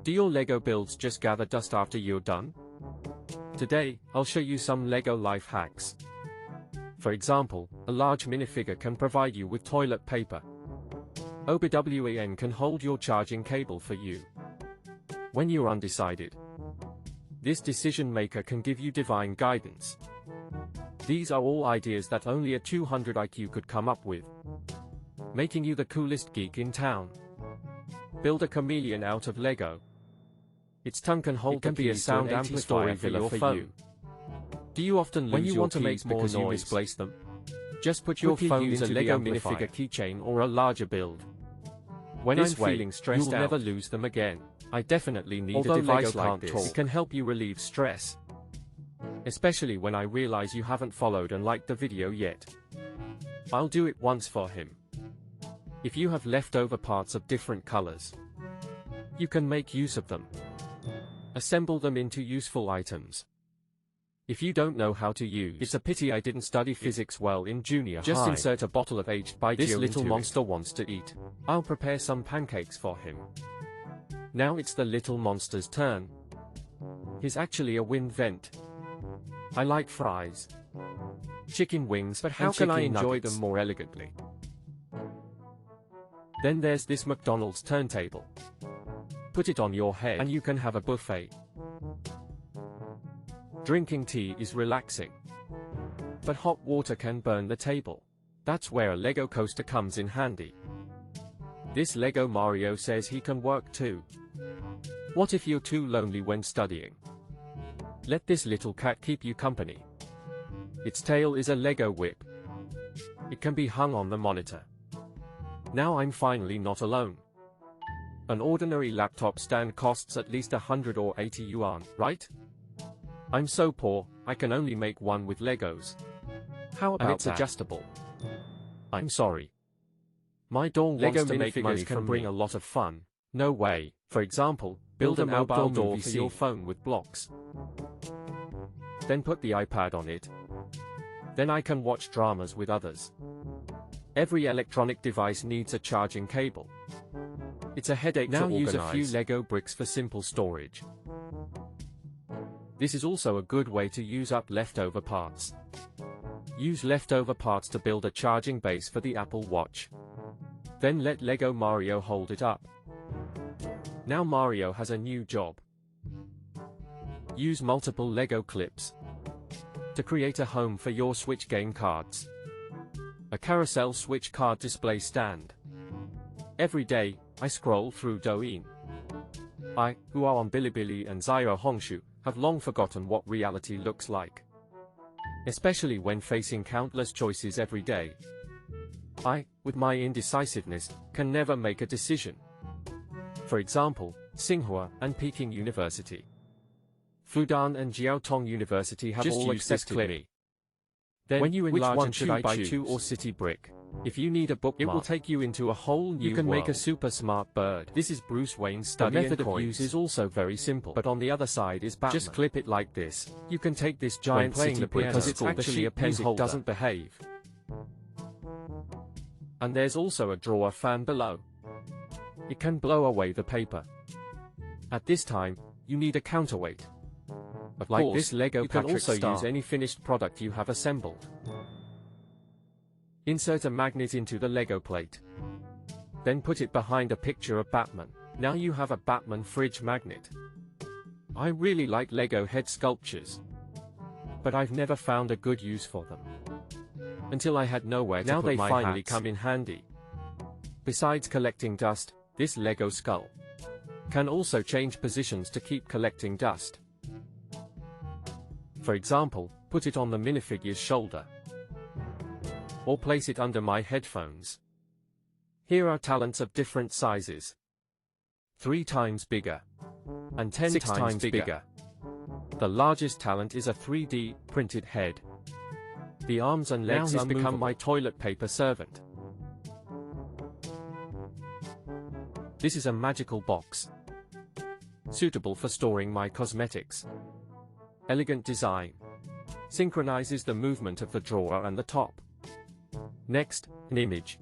Do your Lego builds just gather dust after you're done? Today, I'll show you some Lego life hacks. For example, a large minifigure can provide you with toilet paper. OBWAN can hold your charging cable for you when you're undecided. This decision maker can give you divine guidance. These are all ideas that only a 200 IQ could come up with, making you the coolest geek in town. Build a chameleon out of Lego. Its tongue can hold the keys to an 80-story villa for you. Do you often lose your keys because you misplace them? Just put your phone into a Lego minifigure keychain or a larger build. When I'm feeling stressed out, you'll never lose them again. I definitely need a device like this. It can help you relieve stress, especially when I realize you haven't followed and liked the video yet. I'll do it once for him. If you have leftover parts of different colors, you can make use of them. Assemble them into useful items. If you don't know how to use, it's a pity I didn't study physics well in junior high. Just insert a bottle of aged Baijiu. This little monster wants to eat. I'll prepare some pancakes for him. Now it's the little monster's turn. He's actually a wind vent. I like fries, chicken wings, but how can I enjoy them more elegantly? Then there's this McDonald's turntable. Put it on your head and you can have a buffet. Drinking tea is relaxing, but hot water can burn the table. That's where a Lego coaster comes in handy. This Lego Mario says he can work too. What if you're too lonely when studying? Let this little cat keep you company. Its tail is a Lego whip. It can be hung on the monitor. Now I'm finally not alone. An ordinary laptop stand costs at least 100 or 80 yuan, right? I'm so poor, I can only make one with Legos. How about it's adjustable? I'm sorry. My dorm Lego minifigures can bring a lot of fun. No way. For example, build a mobile door for your phone with blocks. Then put the iPad on it. Then I can watch dramas with others. Every electronic device needs a charging cable. It's a headache to organize. Now use a few Lego bricks for simple storage. This is also a good way to use up leftover parts. Use leftover parts to build a charging base for the Apple Watch. Then let Lego Mario hold it up. Now Mario has a new job. Use multiple Lego clips to create a home for your Switch game cards. A carousel Switch card display stand. Every day, I scroll through Douyin. I, who are on Bilibili and Zio Hongshu, have long forgotten what reality looks like. Especially when facing countless choices every day. I, with my indecisiveness, can never make a decision. For example, Tsinghua and Peking University. Fudan and Jiaotong University have all accepted me. Then, when you enlarge which one should I choose? 2 or City Brick? If you need a bookmark, it will take you into a whole new world. You can make a super smart bird. This is Bruce Wayne's study. The method of use is also very simple, but on the other side is Batman. Just clip it like this. You can take this giant city brick because it's actually a pen holder. Doesn't behave. And there's also a drawer fan below. It can blow away the paper. At this time, you need a counterweight. Like this Lego Patrick Star. You can also use any finished product you have assembled. Insert a magnet into the Lego plate. Then put it behind a picture of Batman. Now you have a Batman fridge magnet. I really like Lego head sculptures, but I've never found a good use for them. Until I had nowhere to put my hats. Now they finally come in handy. Besides collecting dust, this Lego skull can also change positions to keep collecting dust. For example, put it on the minifigure's shoulder. Or place it under my headphones. Here are talents of different sizes. 3 times bigger. And 10 times bigger. The largest talent is a 3D printed head. The arms and legs have become my toilet paper servant. This is a magical box, suitable for storing my cosmetics. Elegant design. Synchronizes the movement of the drawer and the top. Next, an image.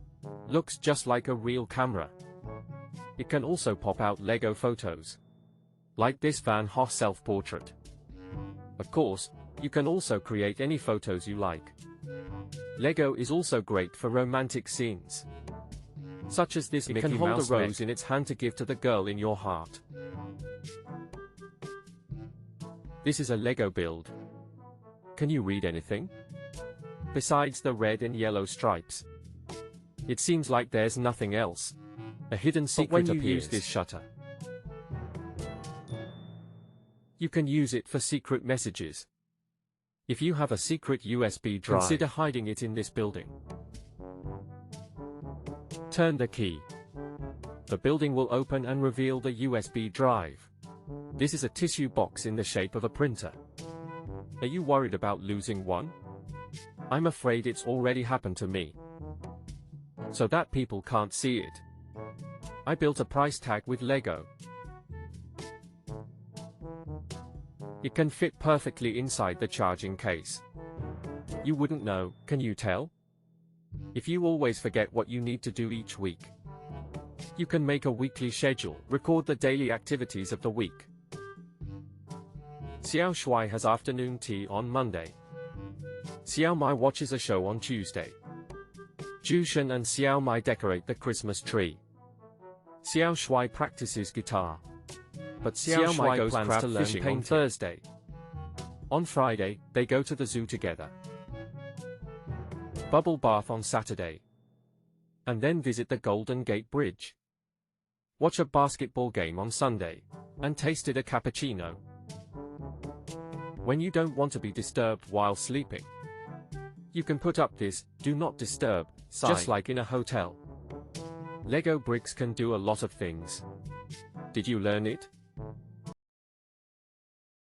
Looks just like a real camera. It can also pop out Lego photos. like this Van Gogh self-portrait. Of course, you can also create any photos you like. Lego is also great for romantic scenes, such as this. It can hold a rose in its hand to give to the girl in your heart. This is a Lego build. Can you read anything? Besides the red and yellow stripes. It seems like there's nothing else. A hidden secret appears. When you use this shutter, you can use it for secret messages. If you have a secret USB drive, consider hiding it in this building. Turn the key. The building will open and reveal the USB drive. This is a tissue box in the shape of a printer. Are you worried about losing one? I'm afraid it's already happened to me, so that people can't see it. I built a price tag with Lego. It can fit perfectly inside the charging case. You wouldn't know, can you tell? If you always forget what you need to do each week, you can make a weekly schedule, record the daily activities of the week. Xiao Shui has afternoon tea on Monday. Xiao Mai watches a show on Tuesday. Zhu Shen and Xiao Mai decorate the Christmas tree. Xiao Shui practices guitar, but Xiao Mai goes crab to learn fishing on Thursday. On Friday, they go to the zoo together, bubble bath on Saturday, and then visit the Golden Gate Bridge, watch a basketball game on Sunday, and tasted a cappuccino. When you don't want to be disturbed while sleeping, you can put up this "Do Not Disturb" sign, just like in a hotel. Lego bricks can do a lot of things. Did you learn it?